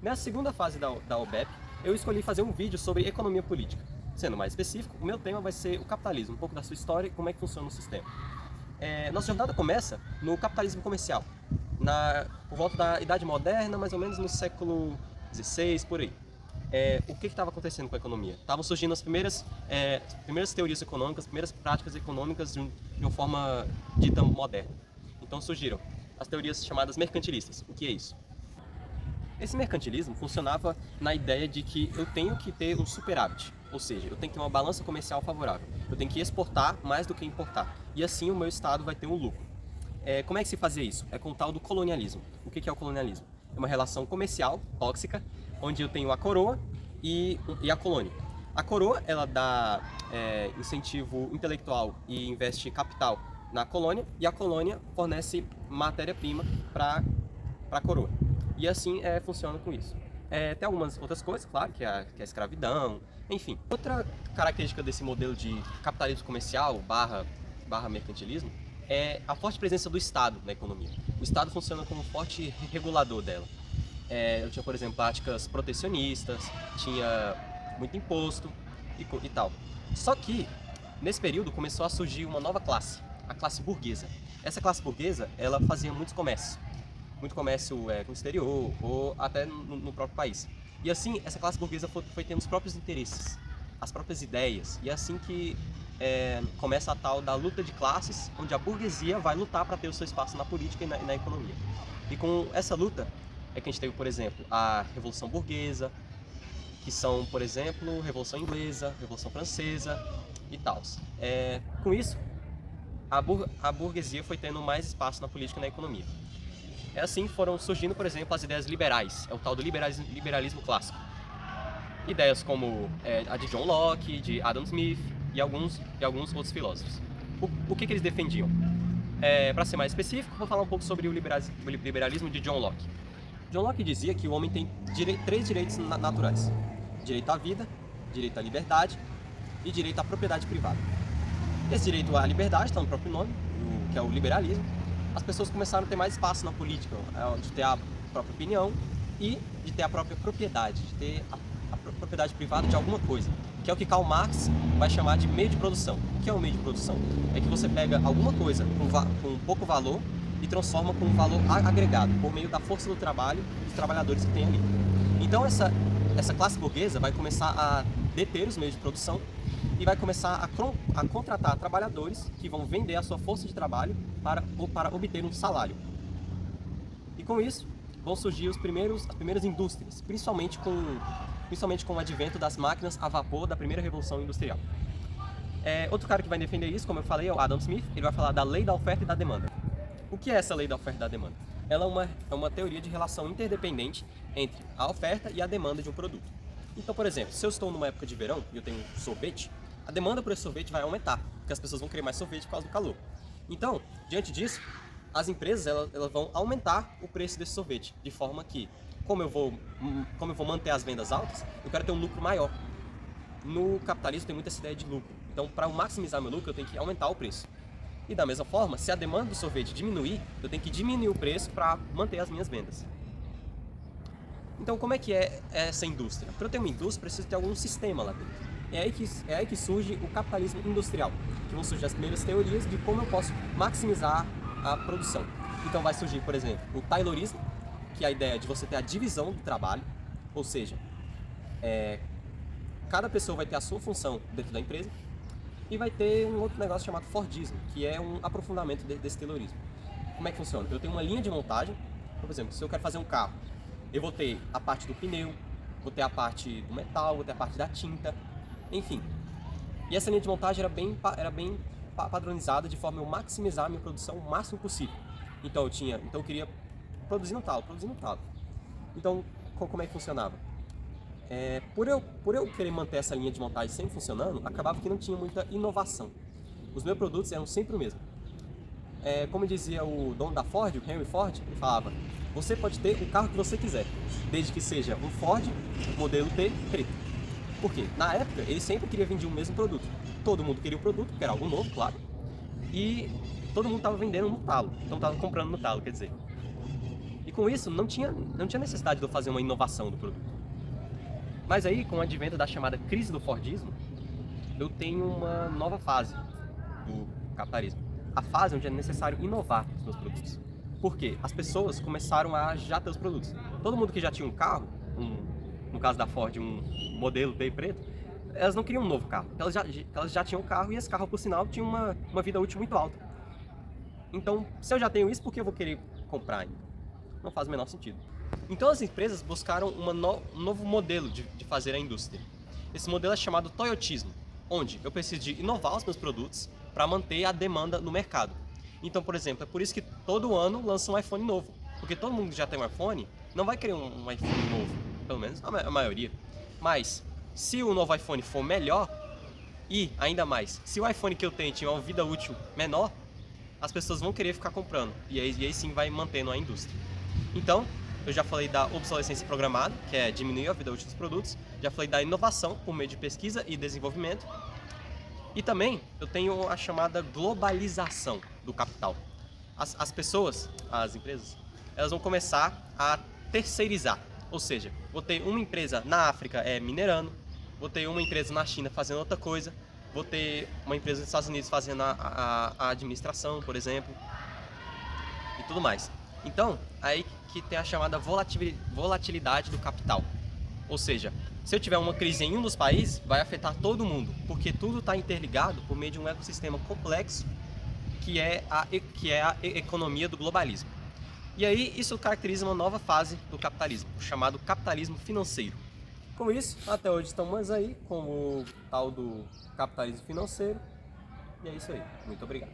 Nessa segunda fase da OBEP, eu escolhi fazer um vídeo sobre economia política. Sendo mais específico, o meu tema vai ser o capitalismo, um pouco da sua história e como é que funciona o sistema. Nossa jornada começa no capitalismo comercial, por volta da Idade Moderna, mais ou menos no século XVI, por aí. O que estava acontecendo com a economia? Estavam surgindo as primeiras teorias econômicas, as primeiras práticas econômicas de uma forma dita moderna. Então surgiram as teorias chamadas mercantilistas. O que é isso? Esse mercantilismo funcionava na ideia de que eu tenho que ter um superávit, ou seja, eu tenho que ter uma balança comercial favorável. Eu tenho que exportar mais do que importar, e assim o meu estado vai ter um lucro. Como é que se fazia isso? É com o tal do colonialismo. O que é o colonialismo? É uma relação comercial tóxica, onde eu tenho a coroa e a colônia. A coroa, ela dá incentivo intelectual e investe capital na colônia, e a colônia fornece matéria-prima para a coroa. E assim funciona com isso. Tem algumas outras coisas, claro, que é a escravidão, enfim. Outra característica desse modelo de capitalismo comercial barra mercantilismo é a forte presença do Estado na economia. O Estado funciona como um forte regulador dela. Eu tinha, por exemplo, práticas protecionistas, tinha muito imposto e tal. Só que, nesse período, começou a surgir uma nova classe, a classe burguesa. Essa classe burguesa, ela fazia muito comércio com o exterior ou até no próprio país. E assim, essa classe burguesa foi tendo os próprios interesses, as próprias ideias. E é assim que começa a tal da luta de classes, onde a burguesia vai lutar para ter o seu espaço na política e na economia. E com essa luta é que a gente teve, por exemplo, a Revolução Burguesa, que são, por exemplo, Revolução Inglesa, Revolução Francesa e tal. Com isso, a burguesia foi tendo mais espaço na política e na economia. Assim foram surgindo, por exemplo, as ideias liberais, é o tal do liberalismo clássico. Ideias como a de John Locke, de Adam Smith e alguns outros filósofos. O que eles defendiam? Para ser mais específico, vou falar um pouco sobre o liberalismo de John Locke. John Locke dizia que o homem tem três direitos naturais: direito à vida, direito à liberdade e direito à propriedade privada. Esse direito à liberdade está no próprio nome, que é o liberalismo. As pessoas começaram a ter mais espaço na política, de ter a própria opinião e de ter a própria propriedade, de ter a propriedade privada de alguma coisa, que é o que Karl Marx vai chamar de meio de produção. O que é o meio de produção? É que você pega alguma coisa com pouco valor e transforma com um valor agregado, por meio da força do trabalho dos trabalhadores que tem ali. Então essa classe burguesa vai começar a deter os meios de produção e vai começar a contratar trabalhadores que vão vender a sua força de trabalho para obter um salário. E com isso vão surgir as primeiras indústrias, principalmente com o advento das máquinas a vapor da primeira revolução industrial. Outro cara que vai defender isso, como eu falei, é o Adam Smith. Ele vai falar da lei da oferta e da demanda. O que é essa lei da oferta e da demanda? Ela é uma teoria de relação interdependente entre a oferta e a demanda de um produto. Então, por exemplo, se eu estou numa época de verão e eu tenho sorvete, a demanda por esse sorvete vai aumentar, porque as pessoas vão querer mais sorvete por causa do calor. Então, diante disso, as empresas elas vão aumentar o preço desse sorvete, de forma que, como eu vou manter as vendas altas, eu quero ter um lucro maior. No capitalismo tem muita essa ideia de lucro. Então, para maximizar meu lucro, eu tenho que aumentar o preço. E da mesma forma, se a demanda do sorvete diminuir, eu tenho que diminuir o preço para manter as minhas vendas. Então, como é que é essa indústria? Para eu ter uma indústria, preciso ter algum sistema lá dentro. É aí que surge o capitalismo industrial, que vão surgir as primeiras teorias de como eu posso maximizar a produção. Então vai surgir, por exemplo, o Taylorismo, que é a ideia de você ter a divisão do trabalho, ou seja, cada pessoa vai ter a sua função dentro da empresa, e vai ter um outro negócio chamado Fordismo, que é um aprofundamento desse Taylorismo. Como é que funciona? Eu tenho uma linha de montagem, por exemplo, se eu quero fazer um carro, eu vou ter a parte do pneu, vou ter a parte do metal, vou ter a parte da tinta, enfim. E essa linha de montagem era bem padronizada de forma a eu maximizar a minha produção o máximo possível. Então eu queria produzir no talo. Então, como é que funcionava? Por eu querer manter essa linha de montagem sempre funcionando, acabava que não tinha muita inovação. Os meus produtos eram sempre o mesmo. Como dizia o dono da Ford, o Henry Ford, ele falava: você pode ter o carro que você quiser, desde que seja um Ford modelo T preto. Por quê? Na época, ele sempre queria vender o mesmo produto. Todo mundo queria o produto, porque era algo novo, claro. E todo mundo estava vendendo no talo. Então estava comprando no talo, quer dizer. com isso, não tinha necessidade de eu fazer uma inovação do produto. Mas aí, com o advento da chamada crise do Fordismo, eu tenho uma nova fase do capitalismo. A fase onde é necessário inovar os meus produtos. Por quê? As pessoas começaram a já ter os produtos. Todo mundo que já tinha um carro, no caso da Ford, um modelo T preto, elas não queriam um novo carro. Elas já tinham um carro e esse carro, por sinal, tinha uma vida útil muito alta. Então, se eu já tenho isso, por que eu vou querer comprar ainda? Não faz o menor sentido. Então as empresas buscaram um novo modelo de fazer a indústria. Esse modelo é chamado toyotismo, onde eu preciso de inovar os meus produtos para manter a demanda no mercado. Então, por exemplo, é por isso que todo ano lança um iPhone novo. Porque todo mundo que já tem um iPhone não vai querer um iPhone novo, pelo menos a maioria. Mas, se o novo iPhone for melhor, e ainda mais, se o iPhone que eu tenho tiver uma vida útil menor, as pessoas vão querer ficar comprando. E aí sim vai mantendo a indústria. Então, eu já falei da obsolescência programada, que é diminuir a vida útil dos produtos. Já falei da inovação por meio de pesquisa e desenvolvimento. E também eu tenho a chamada globalização do capital. As pessoas, as empresas, elas vão começar a terceirizar. Ou seja, vou ter uma empresa na África minerando, vou ter uma empresa na China fazendo outra coisa, vou ter uma empresa nos Estados Unidos fazendo a administração, por exemplo, e tudo mais. Então, aí que tem a chamada volatilidade do capital. Ou seja, se eu tiver uma crise em um dos países, vai afetar todo mundo, porque tudo está interligado por meio de um ecossistema complexo que é a economia do globalismo. E aí isso caracteriza uma nova fase do capitalismo, chamado capitalismo financeiro. Com isso, até hoje estamos aí com o tal do capitalismo financeiro. E é isso aí. Muito obrigado.